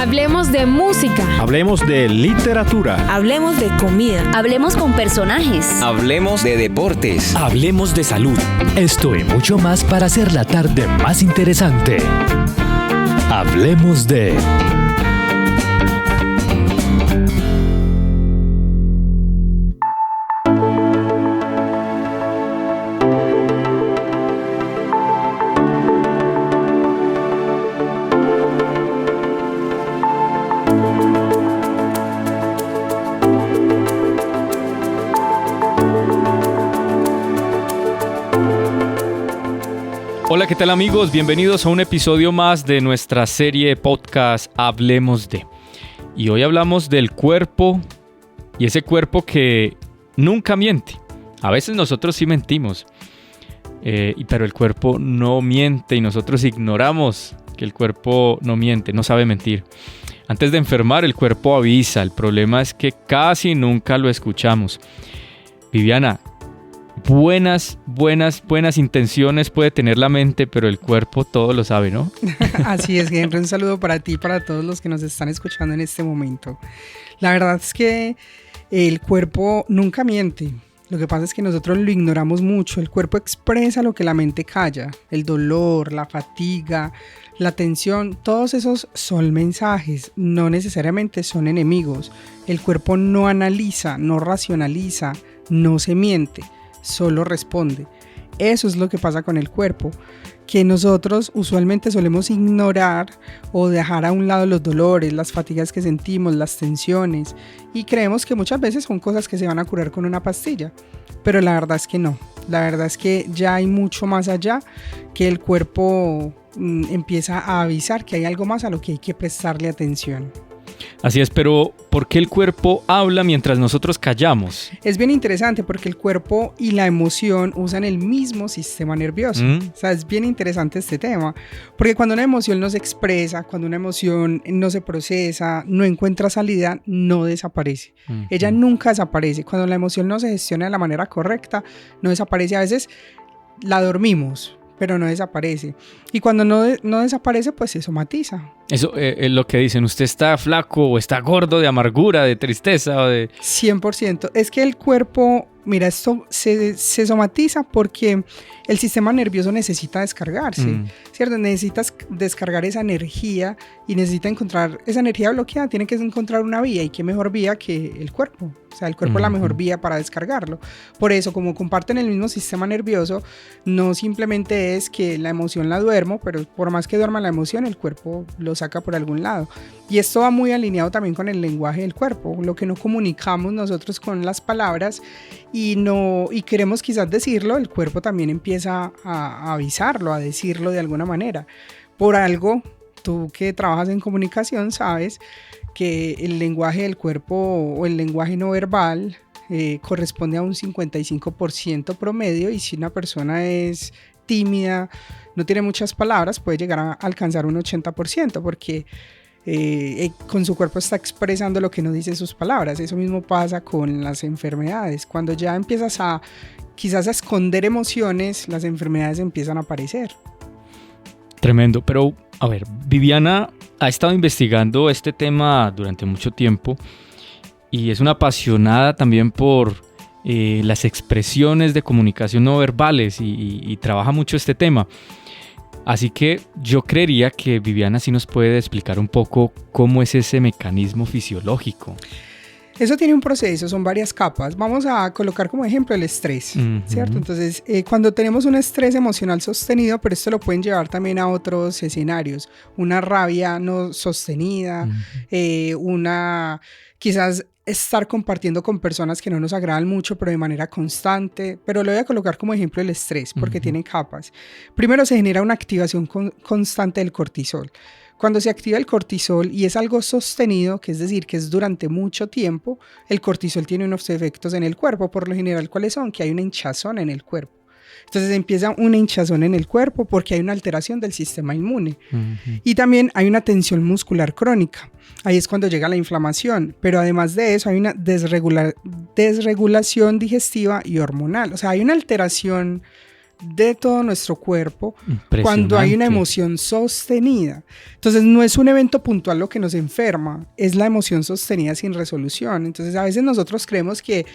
Hablemos de música. Hablemos de literatura. Hablemos de comida. Hablemos con personajes. Hablemos de deportes. Hablemos de salud. Esto y mucho más para hacer la tarde más interesante. Hablemos de... Hola, ¿qué tal amigos? Bienvenidos a un episodio más de nuestra serie podcast Hablemos de. Y hoy hablamos del cuerpo y ese cuerpo que nunca miente. A veces nosotros sí mentimos, pero el cuerpo no miente y nosotros ignoramos que el cuerpo no miente, no sabe mentir. Antes de enfermar, el cuerpo avisa. El problema es que casi nunca lo escuchamos. Viviana, buenas intenciones puede tener la mente, pero el cuerpo todo lo sabe, ¿no? Así es, Henry, un saludo para ti y para todos los que nos están escuchando en este momento. La verdad es que el cuerpo nunca miente. Lo que pasa es que nosotros lo ignoramos mucho. El cuerpo expresa lo que la mente calla. El dolor, la fatiga, la tensión, todos esos son mensajes, no necesariamente son enemigos. El cuerpo no analiza, no racionaliza, no se miente, solo responde. Eso es lo que pasa con el cuerpo, que nosotros usualmente solemos ignorar o dejar a un lado los dolores, las fatigas que sentimos, las tensiones, y creemos que muchas veces son cosas que se van a curar con una pastilla, pero la verdad es que no. La verdad es que ya hay mucho más allá, que el cuerpo empieza a avisar que hay algo más a lo que hay que prestarle atención. Así es, pero ¿por qué el cuerpo habla mientras nosotros callamos? Es bien interesante porque el cuerpo y la emoción usan el mismo sistema nervioso. O sea, es bien interesante este tema, porque cuando una emoción no se expresa, cuando una emoción no se procesa, no encuentra salida, no desaparece. Ella nunca desaparece. Cuando la emoción no se gestiona de la manera correcta, no desaparece. A veces la dormimos, pero no desaparece. Y cuando no desaparece, pues se somatiza. Eso es lo que dicen, usted está flaco o está gordo de amargura, de tristeza o de... 100%. Es que el cuerpo, mira, esto se somatiza porque el sistema nervioso necesita descargarse, ¿cierto? Necesitas descargar esa energía y necesita encontrar esa energía bloqueada, tiene que encontrar una vía, y qué mejor vía que el cuerpo. O sea, el cuerpo es la mejor vía para descargarlo. Por eso, como comparten el mismo sistema nervioso, no simplemente es que la emoción la duermo, pero por más que duerma la emoción, el cuerpo lo saca por algún lado. Y esto va muy alineado también con el lenguaje del cuerpo, lo que no comunicamos nosotros con las palabras y queremos quizás decirlo, el cuerpo también empieza a avisarlo, a decirlo de alguna manera. Por algo, tú que trabajas en comunicación sabes que el lenguaje del cuerpo o el lenguaje no verbal corresponde a un 55% promedio, y si una persona es tímida, no tiene muchas palabras, puede llegar a alcanzar un 80%, porque con su cuerpo está expresando lo que no dicen sus palabras. Eso mismo pasa con las enfermedades. Cuando ya empiezas quizás a esconder emociones, las enfermedades empiezan a aparecer. Tremendo, pero a ver, Viviana ha estado investigando este tema durante mucho tiempo y es una apasionada también por las expresiones de comunicación no verbales y trabaja mucho este tema. Así que yo creería que Viviana sí nos puede explicar un poco cómo es ese mecanismo fisiológico. Eso tiene un proceso, son varias capas. Vamos a colocar como ejemplo el estrés, ¿cierto? Entonces, cuando tenemos un estrés emocional sostenido, pero esto lo pueden llevar también a otros escenarios, una rabia no sostenida, quizás estar compartiendo con personas que no nos agradan mucho, pero de manera constante. Pero lo voy a colocar como ejemplo el estrés, porque tiene capas. Primero se genera una activación constante del cortisol. Cuando se activa el cortisol y es algo sostenido, que es decir, que es durante mucho tiempo, el cortisol tiene unos efectos en el cuerpo. Por lo general, ¿cuáles son? Que hay una hinchazón en el cuerpo. Entonces empieza una hinchazón en el cuerpo porque hay una alteración del sistema inmune. Y también hay una tensión muscular crónica. Ahí es cuando llega la inflamación. Pero además de eso hay una desregulación digestiva y hormonal. O sea, hay una alteración de todo nuestro cuerpo cuando hay una emoción sostenida. Entonces no es un evento puntual lo que nos enferma, es la emoción sostenida sin resolución. Entonces a veces nosotros creemos que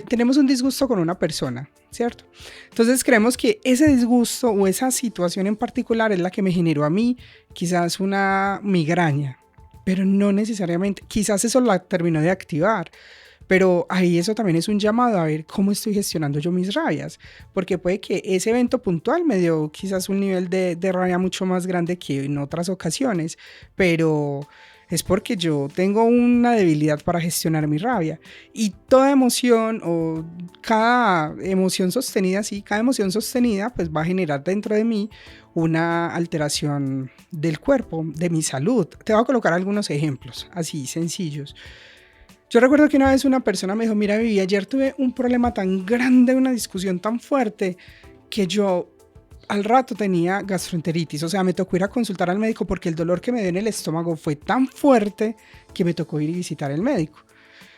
tenemos un disgusto con una persona, ¿cierto? Entonces creemos que ese disgusto o esa situación en particular es la que me generó a mí quizás una migraña, pero no necesariamente, quizás eso la terminó de activar. Pero ahí eso también es un llamado a ver cómo estoy gestionando yo mis rabias, porque puede que ese evento puntual me dio quizás un nivel de rabia mucho más grande que en otras ocasiones, pero es porque yo tengo una debilidad para gestionar mi rabia. Y toda emoción o cada emoción sostenida, sí, cada emoción sostenida pues va a generar dentro de mí una alteración del cuerpo, de mi salud. Te voy a colocar algunos ejemplos así sencillos. Yo recuerdo que una vez una persona me dijo, mira, Vivi, ayer tuve un problema tan grande, una discusión tan fuerte, que yo al rato tenía gastroenteritis. O sea, me tocó ir a consultar al médico porque el dolor que me dio en el estómago fue tan fuerte que me tocó ir y visitar al médico.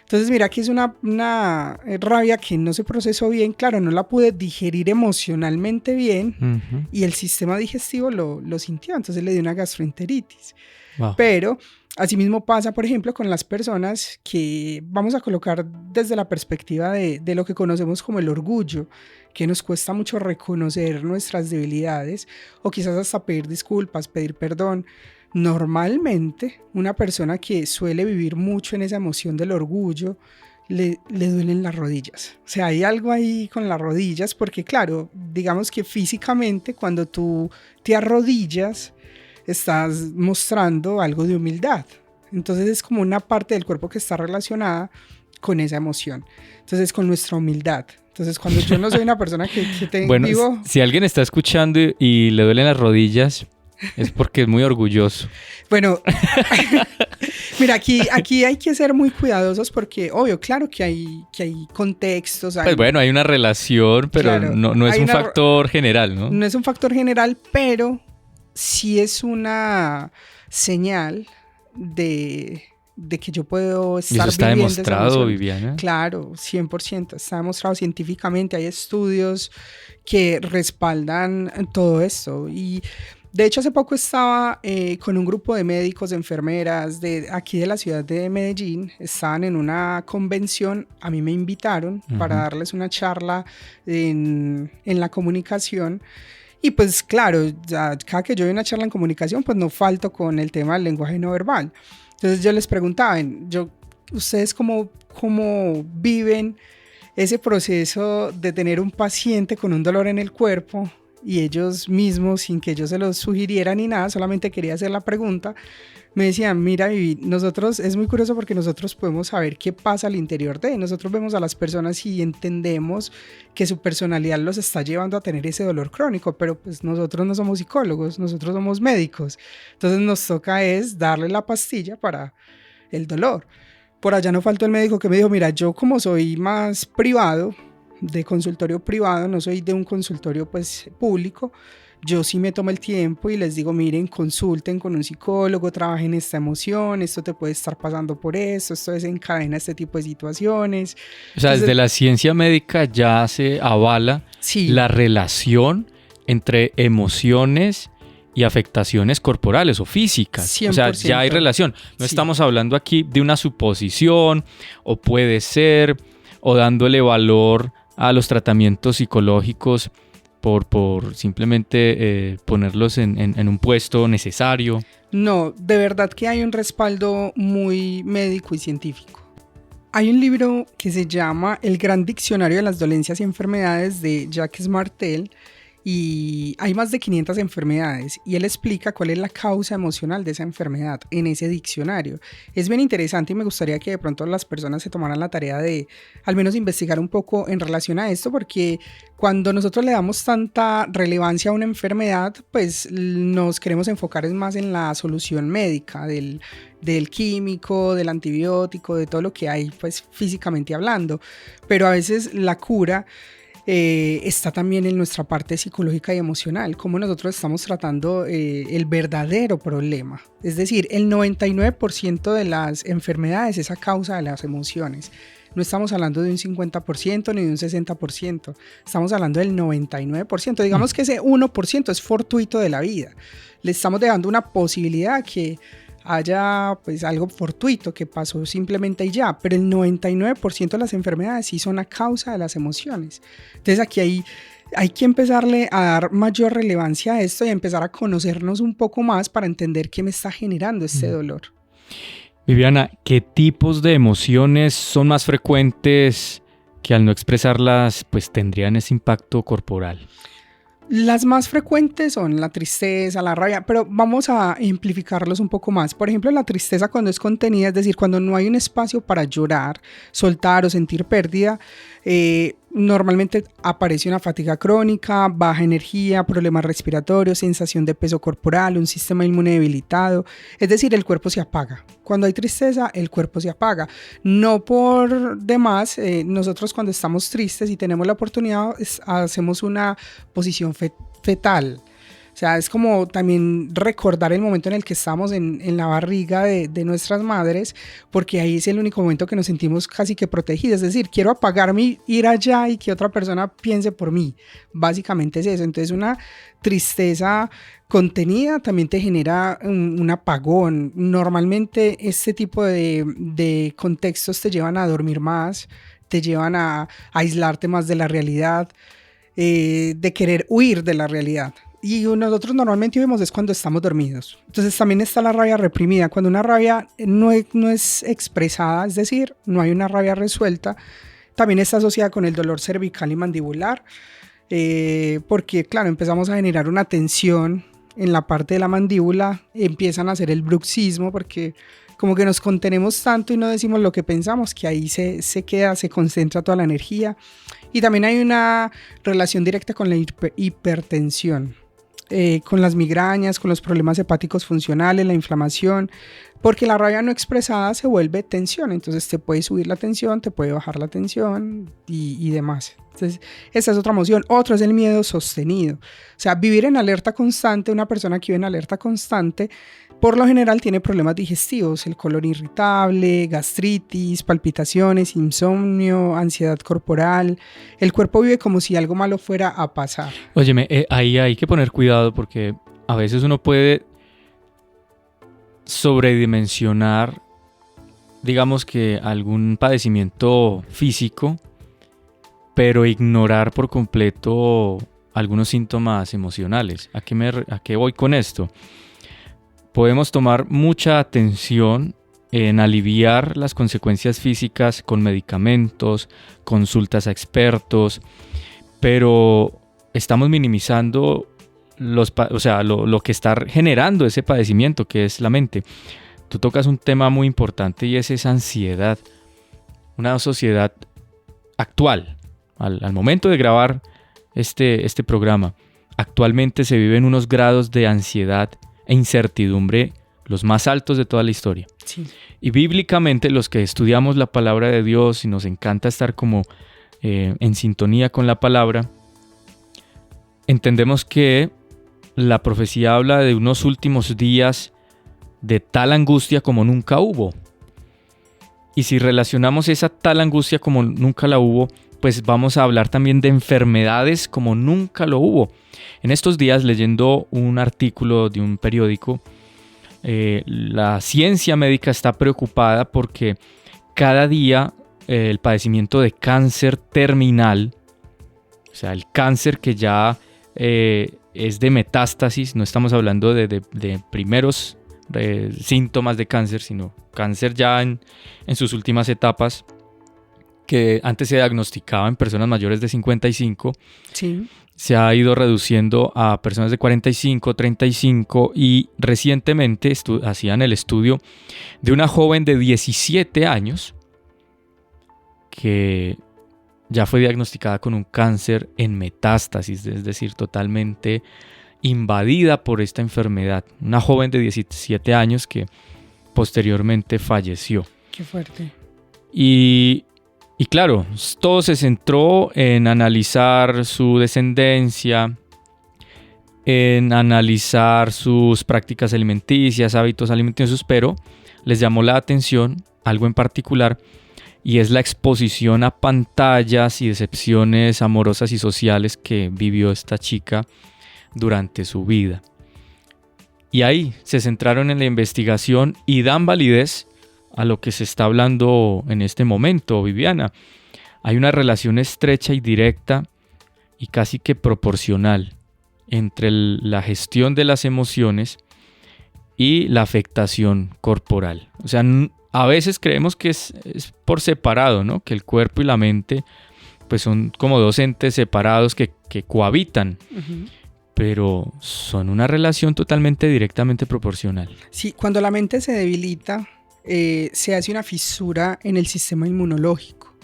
Entonces, mira, aquí es una rabia que no se procesó bien. Claro, no la pude digerir emocionalmente bien y el sistema digestivo lo sintió. Entonces le dio una gastroenteritis. Wow. Pero asimismo pasa, por ejemplo, con las personas que vamos a colocar desde la perspectiva de lo que conocemos como el orgullo, que nos cuesta mucho reconocer nuestras debilidades o quizás hasta pedir disculpas, pedir perdón. Normalmente, una persona que suele vivir mucho en esa emoción del orgullo, le duelen las rodillas. O sea, hay algo ahí con las rodillas, porque claro, digamos que físicamente cuando tú te arrodillas, estás mostrando algo de humildad. Entonces es como una parte del cuerpo que está relacionada con esa emoción. Entonces con nuestra humildad. Entonces cuando yo no soy una persona que bueno, digo... Si alguien está escuchando y le duelen las rodillas, es porque es muy orgulloso. Bueno, mira, aquí hay que ser muy cuidadosos porque, obvio, claro que hay contextos. Pues bueno, hay una relación, pero claro, no es un factor general, ¿no? No es un factor general, pero sí es una señal de que yo puedo estar viviendo. ¿Y eso está demostrado, Viviana? Claro, 100%. Está demostrado científicamente. Hay estudios que respaldan todo esto. Y de hecho, hace poco estaba con un grupo de médicos, de enfermeras de aquí de la ciudad de Medellín. Estaban en una convención. A mí me invitaron para darles una charla en la comunicación. Y pues claro, cada que yo doy una charla en comunicación, pues no falto con el tema del lenguaje no verbal. Entonces yo les preguntaba, ¿ustedes cómo viven ese proceso de tener un paciente con un dolor en el cuerpo? Y ellos mismos, sin que yo se los sugiriera ni nada, solamente quería hacer la pregunta, me decían, mira, Vivi, nosotros, es muy curioso porque nosotros podemos saber qué pasa al interior de nosotros. Vemos a las personas y entendemos que su personalidad los está llevando a tener ese dolor crónico, pero pues nosotros no somos psicólogos, nosotros somos médicos. Entonces nos toca es darle la pastilla para el dolor. Por allá no faltó el médico que me dijo, mira, yo como soy más privado, de consultorio privado, no soy de un consultorio pues público, yo sí me tomo el tiempo y les digo, miren, consulten con un psicólogo, trabajen esta emoción, esto te puede estar pasando por esto desencadena este tipo de situaciones. O sea, desde la ciencia médica ya se avala la relación entre emociones y afectaciones corporales o físicas. 100%. O sea, ya hay relación. No estamos hablando aquí de una suposición, o puede ser, o dándole valor a los tratamientos psicológicos por simplemente ponerlos en un puesto necesario. No, de verdad que hay un respaldo muy médico y científico. Hay un libro que se llama El Gran Diccionario de las Dolencias y Enfermedades de Jacques Martel, y hay más de 500 enfermedades y él explica cuál es la causa emocional de esa enfermedad en ese diccionario. Es bien interesante y me gustaría que de pronto las personas se tomaran la tarea de al menos investigar un poco en relación a esto, porque cuando nosotros le damos tanta relevancia a una enfermedad, pues nos queremos enfocar más en la solución médica del químico, del antibiótico, de todo lo que hay pues físicamente hablando, pero a veces la cura está también en nuestra parte psicológica y emocional, cómo nosotros estamos tratando el verdadero problema. Es decir, el 99% de las enfermedades es a causa de las emociones. no estamos hablando de un 50% ni de un 60%, estamos hablando del 99%. Digamos que ese 1% es fortuito de la vida. Le estamos dejando una posibilidad que haya pues algo fortuito que pasó simplemente y ya, pero el 99% de las enfermedades sí son a causa de las emociones. Entonces aquí hay que empezarle a dar mayor relevancia a esto y a empezar a conocernos un poco más para entender qué me está generando este dolor. Viviana, ¿qué tipos de emociones son más frecuentes que al no expresarlas pues tendrían ese impacto corporal? Las más frecuentes son la tristeza, la rabia, pero vamos a amplificarlos un poco más. Por ejemplo, la tristeza cuando es contenida, es decir, cuando no hay un espacio para llorar, soltar o sentir pérdida, normalmente aparece una fatiga crónica, baja energía, problemas respiratorios, sensación de peso corporal, un sistema inmune debilitado, es decir, el cuerpo se apaga. Cuando hay tristeza, el cuerpo se apaga. No por demás, nosotros cuando estamos tristes y tenemos la oportunidad, hacemos una posición fetal. O sea, es como también recordar el momento en el que estamos en la barriga de nuestras madres, porque ahí es el único momento que nos sentimos casi que protegidos. Es decir, quiero apagarme, ir allá y que otra persona piense por mí. Básicamente es eso. Entonces una tristeza contenida también te genera un apagón. Normalmente este tipo de contextos te llevan a dormir más, te llevan a aislarte más de la realidad, de querer huir de la realidad. Y nosotros normalmente vemos es cuando estamos dormidos. Entonces también está la rabia reprimida. Cuando una rabia no es expresada, es decir, no hay una rabia resuelta, también está asociada con el dolor cervical y mandibular, porque claro, empezamos a generar una tensión en la parte de la mandíbula, empiezan a hacer el bruxismo, porque como que nos contenemos tanto y no decimos lo que pensamos, que ahí se concentra toda la energía. Y también hay una relación directa con la hipertensión. Con las migrañas, con los problemas hepáticos funcionales, la inflamación, porque la rabia no expresada se vuelve tensión, entonces te puede subir la tensión, te puede bajar la tensión y demás. Entonces, esa es otra emoción. Otro es el miedo sostenido. O sea, vivir en alerta constante, una persona que vive en alerta constante, por lo general tiene problemas digestivos, el colon irritable, gastritis, palpitaciones, insomnio, ansiedad corporal. El cuerpo vive como si algo malo fuera a pasar. Óyeme, ahí hay que poner cuidado porque a veces uno puede sobredimensionar, digamos que algún padecimiento físico, pero ignorar por completo algunos síntomas emocionales. ¿A qué voy con esto? Podemos tomar mucha atención en aliviar las consecuencias físicas con medicamentos, consultas a expertos, pero estamos minimizando lo que está generando ese padecimiento, que es la mente. Tú tocas un tema muy importante y es esa ansiedad. Una sociedad actual, al momento de grabar este programa, actualmente se viven unos grados de ansiedad e incertidumbre los más altos de toda la historia. Sí. Y bíblicamente los que estudiamos la palabra de Dios y nos encanta estar como en sintonía con la palabra, entendemos que la profecía habla de unos últimos días de tal angustia como nunca hubo. Y si relacionamos esa tal angustia como nunca la hubo, pues vamos a hablar también de enfermedades como nunca lo hubo. En estos días, leyendo un artículo de un periódico, la ciencia médica está preocupada porque cada día el padecimiento de cáncer terminal, o sea, el cáncer que ya es de metástasis, no estamos hablando de primeros síntomas de cáncer, sino cáncer ya en sus últimas etapas, que antes se diagnosticaba en personas mayores de 55, Sí. se ha ido reduciendo a personas de 45, 35 y recientemente hacían el estudio de una joven de 17 años que ya fue diagnosticada con un cáncer en metástasis, es decir, totalmente invadida por esta enfermedad. Una joven de 17 años que posteriormente falleció. Qué fuerte. Y claro, todo se centró en analizar su descendencia, en analizar sus prácticas alimenticias, hábitos alimenticios, pero les llamó la atención algo en particular, y es la exposición a pantallas y decepciones amorosas y sociales que vivió esta chica durante su vida. Y ahí se centraron en la investigación y dan validez a lo que se está hablando en este momento, Viviana. Hay una relación estrecha y directa y casi que proporcional entre la gestión de las emociones y la afectación corporal. O sea, a veces creemos que es por separado, ¿no? Que el cuerpo y la mente pues son como dos entes separados que cohabitan. Ujú. Pero son una relación totalmente directamente proporcional. Sí, cuando la mente se debilita, se hace una fisura en el sistema inmunológico.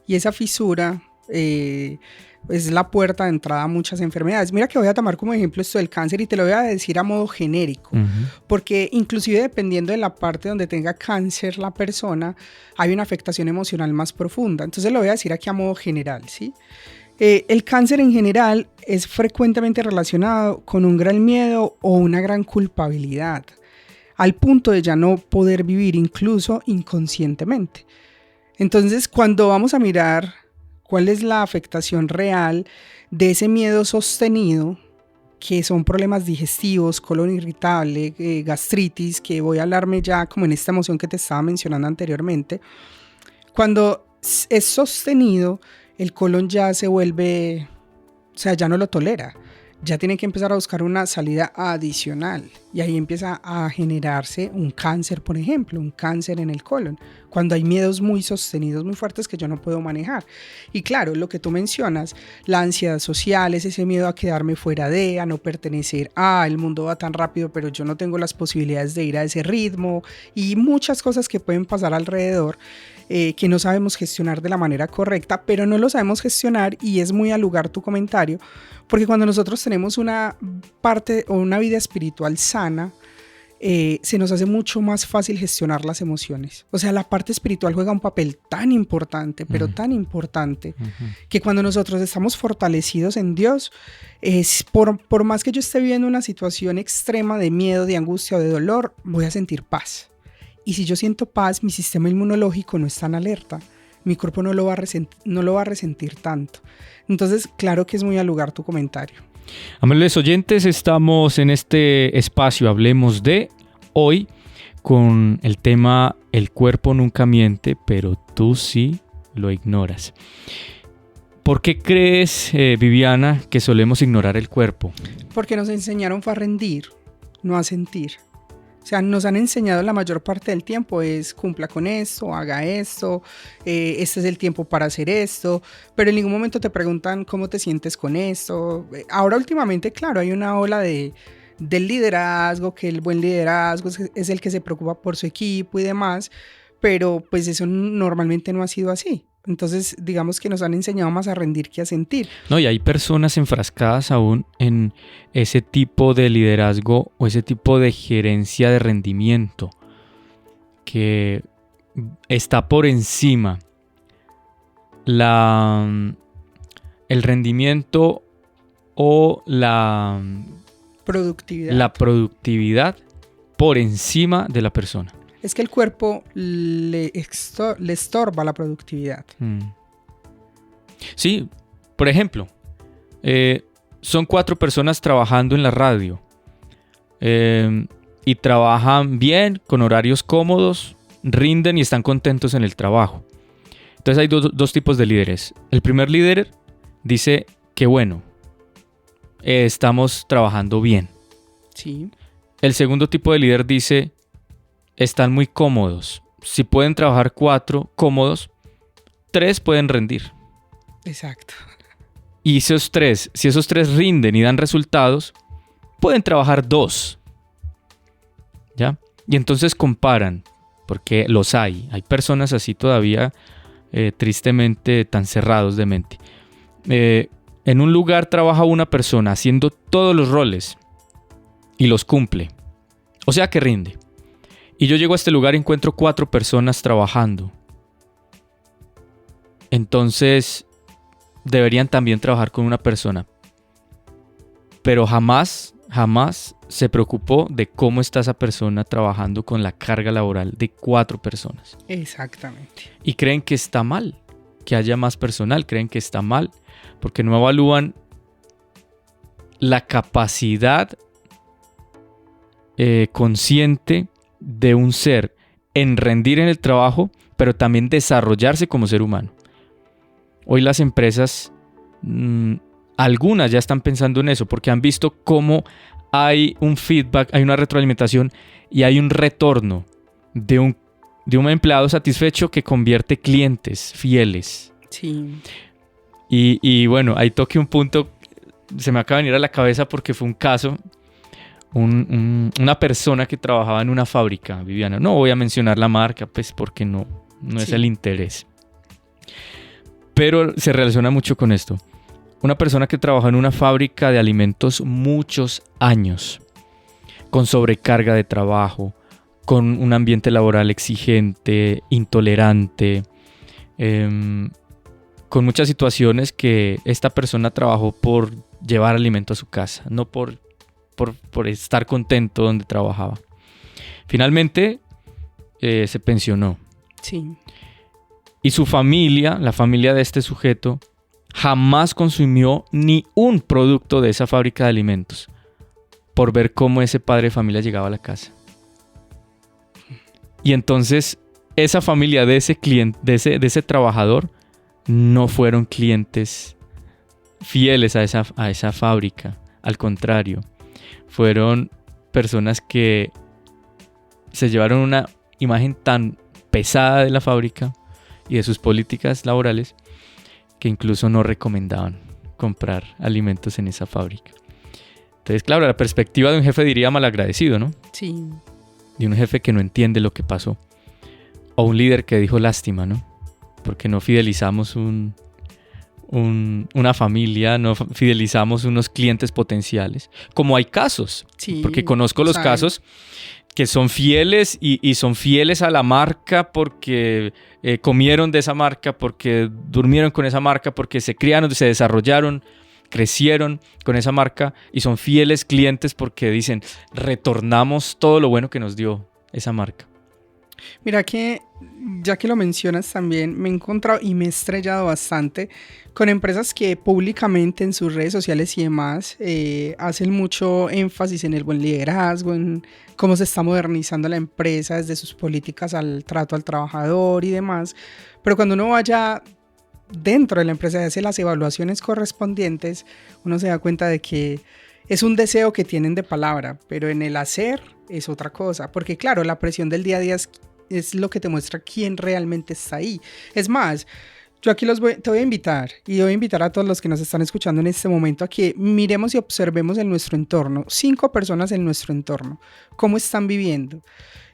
Y esa fisura es la puerta de entrada a muchas enfermedades. Mira que voy a tomar como ejemplo esto del cáncer y te lo voy a decir a modo genérico. Porque inclusive dependiendo de la parte donde tenga cáncer la persona, hay una afectación emocional más profunda. Entonces lo voy a decir aquí a modo general, ¿sí? El cáncer en general es frecuentemente relacionado con un gran miedo o una gran culpabilidad, al punto de ya no poder vivir incluso inconscientemente. Entonces, cuando vamos a mirar cuál es la afectación real de ese miedo sostenido, que son problemas digestivos, colon irritable, gastritis, que voy a hablarme ya como en esta emoción que te estaba mencionando anteriormente, cuando es sostenido, el colon ya se vuelve, o sea, ya no lo tolera. Ya tiene que empezar a buscar una salida adicional. Y ahí empieza a generarse un cáncer, por ejemplo, un cáncer en el colon. Cuando hay miedos muy sostenidos, muy fuertes que yo no puedo manejar. Y claro, lo que tú mencionas, la ansiedad social, es ese miedo a quedarme fuera de, a no pertenecer a, el mundo va tan rápido, pero yo no tengo las posibilidades de ir a ese ritmo. Y muchas cosas que pueden pasar alrededor. Que no sabemos gestionar de la manera correcta, pero no lo sabemos gestionar y es muy al lugar tu comentario, porque cuando nosotros tenemos una parte o una vida espiritual sana, se nos hace mucho más fácil gestionar las emociones. O sea, la parte espiritual juega un papel tan importante, pero tan importante, que cuando nosotros estamos fortalecidos en Dios, por más que yo esté viviendo una situación extrema de miedo, de angustia o de dolor, voy a sentir paz. Y si yo siento paz, mi sistema inmunológico no está en alerta. Mi cuerpo no lo va a resentir tanto. Entonces, claro que es muy al lugar tu comentario. Amables oyentes, estamos en este espacio Hablemos de hoy con el tema El cuerpo nunca miente, pero tú sí lo ignoras. ¿Por qué crees, Viviana, que solemos ignorar el cuerpo? Porque nos enseñaron a rendir, no a sentir. O sea, nos han enseñado la mayor parte del tiempo es cumpla con esto, haga esto, este es el tiempo para hacer esto, pero en ningún momento te preguntan cómo te sientes con esto. Ahora últimamente, claro, hay una ola del liderazgo, que el buen liderazgo es el que se preocupa por su equipo y demás, pero pues eso normalmente no ha sido así. Entonces, digamos que nos han enseñado más a rendir que a sentir. No, y hay personas enfrascadas aún en ese tipo de liderazgo o ese tipo de gerencia de rendimiento que está por encima el rendimiento o la productividad por encima de la persona. Es que el cuerpo le estorba la productividad. Sí, por ejemplo, son 4 personas trabajando en la radio y trabajan bien, con horarios cómodos, rinden y están contentos en el trabajo. Entonces hay dos tipos de líderes. El primer líder dice que bueno, estamos trabajando bien. Sí. El segundo tipo de líder dice están muy cómodos. Si pueden trabajar 4 cómodos, 3 pueden rendir. Exacto. Y si esos 3 rinden y dan resultados, pueden trabajar 2. ¿Ya? Y entonces comparan, porque los hay. Hay personas así todavía, tristemente, tan cerrados de mente. En un lugar trabaja una persona haciendo todos los roles y los cumple. O sea que rinde. Y yo llego a este lugar y encuentro 4 personas trabajando. Entonces, deberían también trabajar con una persona. Pero jamás se preocupó de cómo está esa persona trabajando con la carga laboral de 4 personas. Exactamente. Y creen que está mal que haya más personal, creen que está mal porque no evalúan la capacidad consciente de un ser en rendir en el trabajo, pero también desarrollarse como ser humano. Hoy las empresas, algunas ya están pensando en eso porque han visto cómo hay un feedback, hay una retroalimentación y hay un retorno de un empleado satisfecho que convierte clientes fieles. Sí. Y bueno, ahí toqué un punto, se me acaba de venir a la cabeza porque fue un caso, una persona que trabajaba en una fábrica, Viviana. No voy a mencionar la marca, pues porque no es el interés. Pero se relaciona mucho con esto. Una persona que trabajó en una fábrica de alimentos muchos años, con sobrecarga de trabajo, con un ambiente laboral exigente, intolerante, con muchas situaciones que esta persona trabajó por llevar alimento a su casa, no por estar contento donde trabajaba. Finalmente se pensionó. Sí. Y su familia, la familia de este sujeto, jamás consumió ni un producto de esa fábrica de alimentos por ver cómo ese padre de familia llegaba a la casa. Y entonces esa familia de ese cliente, de ese trabajador, no fueron clientes fieles a esa fábrica. Al contrario, fueron personas que se llevaron una imagen tan pesada de la fábrica y de sus políticas laborales que incluso no recomendaban comprar alimentos en esa fábrica. Entonces, claro, la perspectiva de un jefe diría malagradecido, ¿no? Sí. De un jefe que no entiende lo que pasó. O un líder que dijo lástima, ¿no? Porque no fidelizamos una familia, no fidelizamos unos clientes potenciales. Como hay casos, Sí, porque conozco los casos que son fieles y son fieles a la marca porque comieron de esa marca, porque durmieron con esa marca, porque se criaron, se desarrollaron, crecieron con esa marca y son fieles clientes porque dicen, retornamos todo lo bueno que nos dio esa marca. Mira que, ya que lo mencionas también, me he encontrado y me he estrellado bastante con empresas que públicamente en sus redes sociales y demás hacen mucho énfasis en el buen liderazgo, en cómo se está modernizando la empresa desde sus políticas al trato al trabajador y demás. Pero cuando uno vaya dentro de la empresa y hace las evaluaciones correspondientes, uno se da cuenta de que es un deseo que tienen de palabra, pero en el hacer es otra cosa. Porque claro, la presión del día a día es lo que te muestra quién realmente está ahí. Es más, yo aquí te voy a invitar y voy a invitar a todos los que nos están escuchando en este momento a que miremos y observemos en nuestro entorno, 5 personas en nuestro entorno, cómo están viviendo.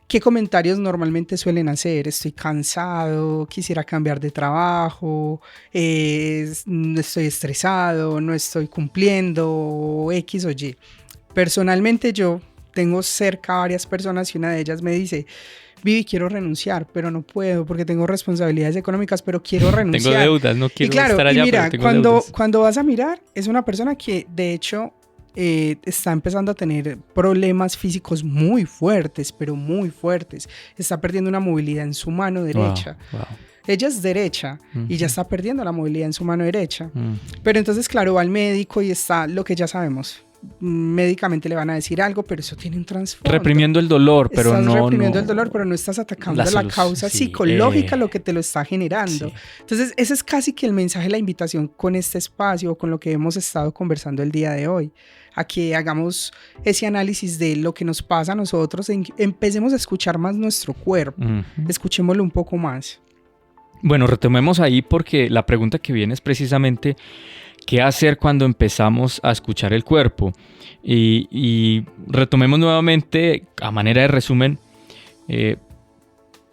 ¿Qué comentarios normalmente suelen hacer? Estoy cansado, quisiera cambiar de trabajo, estoy estresado, no estoy cumpliendo, X o Y. Personalmente yo tengo cerca a varias personas y una de ellas me dice, Vivi, quiero renunciar, pero no puedo porque tengo responsabilidades económicas, pero quiero renunciar. Tengo deudas, no quiero estar allá, y mira, pero tengo deudas. Cuando vas a mirar, es una persona que de hecho está empezando a tener problemas físicos muy fuertes, pero muy fuertes. Está perdiendo una movilidad en su mano derecha. Wow. Ella es derecha y ya está perdiendo la movilidad en su mano derecha. Uh-huh. Pero entonces, claro, va al médico y está lo que ya sabemos. Médicamente le van a decir algo, pero eso tiene un trasfondo. Reprimiendo el dolor, pero estás no... reprimiendo el dolor, pero no estás atacando la causa psicológica, lo que te lo está generando. Sí. Entonces, ese es casi que el mensaje, la invitación con este espacio, con lo que hemos estado conversando el día de hoy, a que hagamos ese análisis de lo que nos pasa a nosotros, empecemos a escuchar más nuestro cuerpo, escuchémoslo un poco más. Bueno, retomemos ahí porque la pregunta que viene es precisamente qué hacer cuando empezamos a escuchar el cuerpo. Y retomemos nuevamente, a manera de resumen,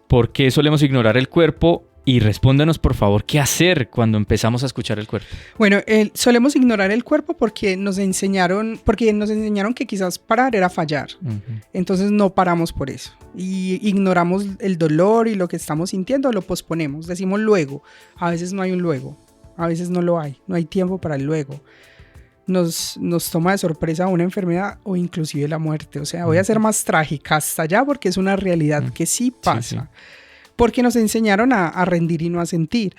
por qué solemos ignorar el cuerpo y respóndanos, por favor, qué hacer cuando empezamos a escuchar el cuerpo. Bueno, solemos ignorar el cuerpo porque nos enseñaron que quizás parar era fallar. Uh-huh. Entonces no paramos por eso. Y ignoramos el dolor y lo que estamos sintiendo, lo posponemos. Decimos luego. A veces no hay un luego. A veces no lo hay. No hay tiempo para el luego. nos toma de sorpresa una enfermedad o inclusive la muerte. O sea, voy a ser más trágica hasta allá porque es una realidad que sí pasa. Sí. Porque nos enseñaron a rendir y no a sentir.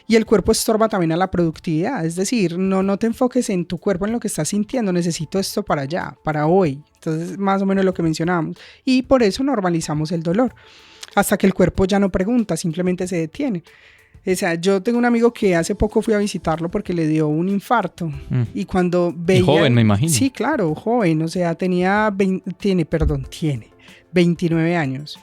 Y el cuerpo estorba también a la productividad. Es decir, no te enfoques en tu cuerpo, en lo que estás sintiendo. Necesito esto para allá, para hoy. Entonces, más o menos lo que mencionábamos. Y por eso normalizamos el dolor. Hasta que el cuerpo ya no pregunta, simplemente se detiene. O sea, yo tengo un amigo que hace poco fui a visitarlo porque le dio un infarto. Y cuando veía... Y joven, me imagino. Sí, claro, joven. O sea, tiene 29 años.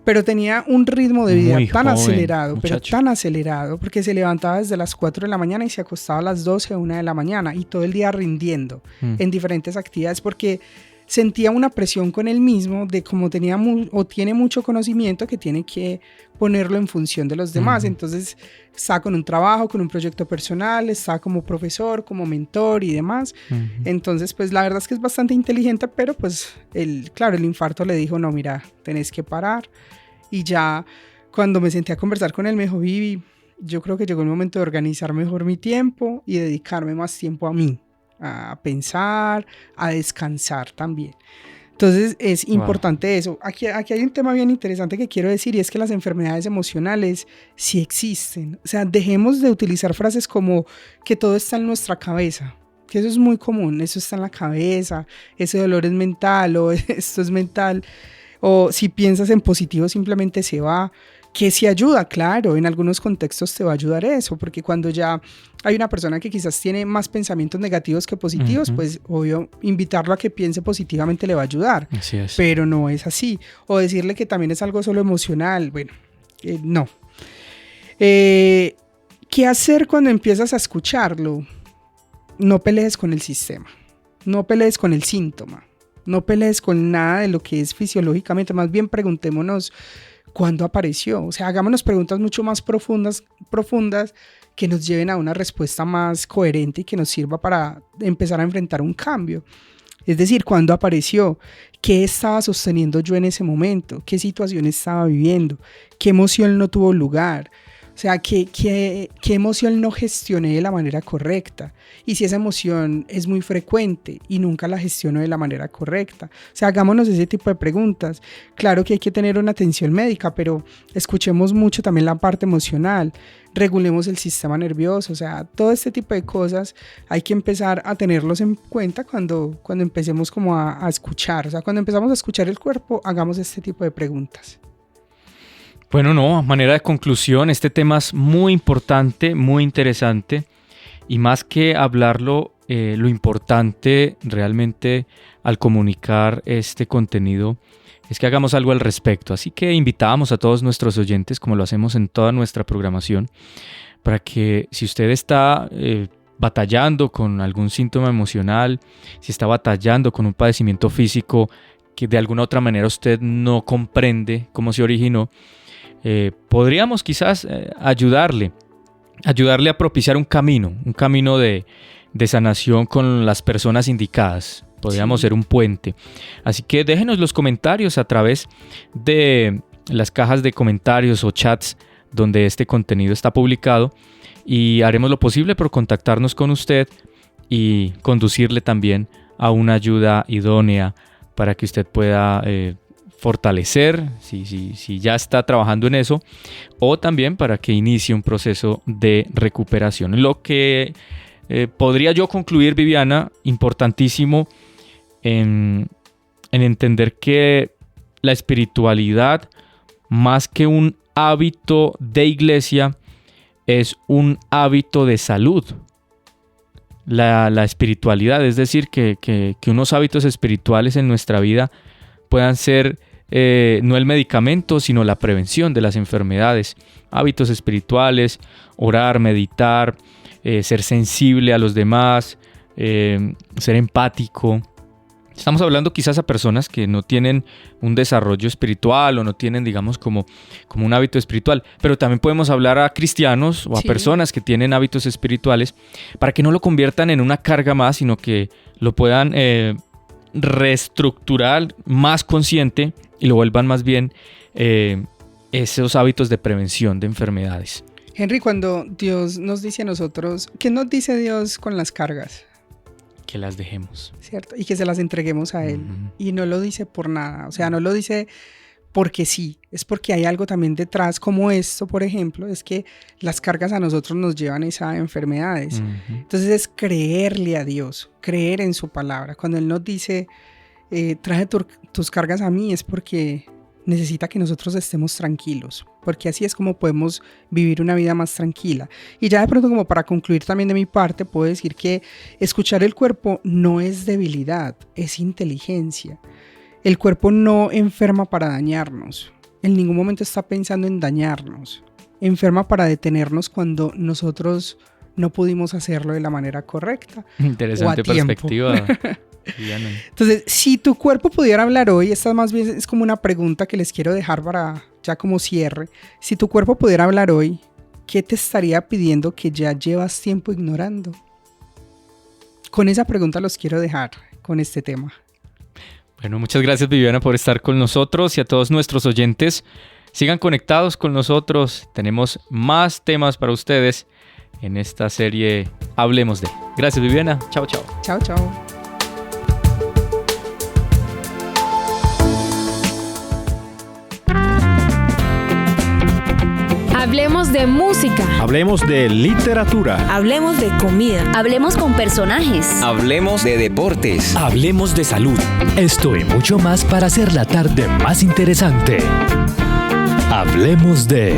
Pero tenía un ritmo de vida tan acelerado, muchacho. Pero tan acelerado, porque se levantaba desde las 4 de la mañana y se acostaba a las 12 o 1 de la mañana y todo el día rindiendo en diferentes actividades porque sentía una presión con él mismo de como tenía tiene mucho conocimiento que tiene que ponerlo en función de los demás. Entonces está con un trabajo, con un proyecto personal, está como profesor, como mentor y demás. Entonces pues la verdad es que es bastante inteligente, pero pues el infarto le dijo, no, mira, tenés que parar. Y ya cuando me senté a conversar con él me dijo, Vivi, yo creo que llegó el momento de organizar mejor mi tiempo y dedicarme más tiempo a mí, a pensar, a descansar también. Entonces es importante eso. Aquí hay un tema bien interesante que quiero decir y es que las enfermedades emocionales sí existen. O sea, dejemos de utilizar frases como que todo está en nuestra cabeza, que eso es muy común, eso está en la cabeza, ese dolor es mental o esto es mental, o si piensas en positivo simplemente se va. Que sí ayuda, claro, en algunos contextos te va a ayudar eso, porque cuando ya hay una persona que quizás tiene más pensamientos negativos que positivos, pues obvio, invitarlo a que piense positivamente le va a ayudar, así es. Pero no es así, o decirle que también es algo solo emocional, bueno, no. ¿Qué hacer cuando empiezas a escucharlo? No pelees con el sistema, no pelees con el síntoma, no pelees con nada de lo que es fisiológicamente, más bien preguntémonos ¿cuándo apareció? O sea, hagámonos preguntas mucho más profundas que nos lleven a una respuesta más coherente y que nos sirva para empezar a enfrentar un cambio. Es decir, ¿cuándo apareció? ¿Qué estaba sosteniendo yo en ese momento? ¿Qué situación estaba viviendo? ¿Qué emoción no tuvo lugar? O sea, ¿qué emoción no gestioné de la manera correcta? Y si esa emoción es muy frecuente y nunca la gestiono de la manera correcta. O sea, hagámonos ese tipo de preguntas. Claro que hay que tener una atención médica, pero escuchemos mucho también la parte emocional. Regulemos el sistema nervioso. O sea, todo este tipo de cosas hay que empezar a tenerlos en cuenta cuando empecemos como a escuchar. O sea, cuando empezamos a escuchar el cuerpo, hagamos este tipo de preguntas. Bueno, no, a manera de conclusión, este tema es muy importante, muy interesante y más que hablarlo, lo importante realmente al comunicar este contenido es que hagamos algo al respecto. Así que invitamos a todos nuestros oyentes, como lo hacemos en toda nuestra programación, para que si usted está batallando con algún síntoma emocional, si está batallando con un padecimiento físico que de alguna otra manera usted no comprende cómo se originó, podríamos quizás ayudarle a propiciar un camino de sanación con las personas indicadas. Podríamos ser un puente. Así que déjenos los comentarios a través de las cajas de comentarios o chats donde este contenido está publicado y haremos lo posible por contactarnos con usted y conducirle también a una ayuda idónea para que usted pueda fortalecer, si ya está trabajando en eso, o también para que inicie un proceso de recuperación. Lo que podría yo concluir, Viviana, importantísimo en entender que la espiritualidad, más que un hábito de iglesia, es un hábito de salud. La espiritualidad, es decir, que unos hábitos espirituales en nuestra vida puedan ser no el medicamento, sino la prevención de las enfermedades. Hábitos espirituales, orar, meditar, ser sensible a los demás, ser empático. Estamos hablando quizás a personas que no tienen un desarrollo espiritual o no tienen, digamos, como un hábito espiritual. Pero también podemos hablar a cristianos o a personas que tienen hábitos espirituales para que no lo conviertan en una carga más, sino que lo puedan reestructurar más consciente y lo vuelvan más bien esos hábitos de prevención de enfermedades. Henry, cuando Dios nos dice a nosotros, ¿qué nos dice Dios con las cargas? que las dejemos. ¿Cierto? Y que se las entreguemos a Él. Y no lo dice por nada, o sea, no lo dice porque sí, es porque hay algo también detrás, como esto, por ejemplo, es que las cargas a nosotros nos llevan a enfermedades. Entonces es creerle a Dios, creer en su palabra. Cuando Él nos dice, trae tus cargas a mí, es porque necesita que nosotros estemos tranquilos, porque así es como podemos vivir una vida más tranquila. Y ya de pronto, como para concluir también de mi parte, puedo decir que escuchar el cuerpo no es debilidad, es inteligencia. El cuerpo no enferma para dañarnos, en ningún momento está pensando en dañarnos, enferma para detenernos cuando nosotros no pudimos hacerlo de la manera correcta. Interesante perspectiva. Entonces, si tu cuerpo pudiera hablar hoy, esta más bien es como una pregunta que les quiero dejar para ya como cierre. Si tu cuerpo pudiera hablar hoy, ¿qué te estaría pidiendo que ya llevas tiempo ignorando? Con esa pregunta los quiero dejar con este tema. Bueno, muchas gracias, Viviana, por estar con nosotros, y a todos nuestros oyentes, sigan conectados con nosotros. Tenemos más temas para ustedes en esta serie Hablemos de. Gracias, Viviana. Chao, chao. Chao, chao. Hablemos de música. Hablemos de literatura. Hablemos de comida. Hablemos con personajes. Hablemos de deportes. Hablemos de salud. Esto y mucho más para hacer la tarde más interesante. Hablemos de...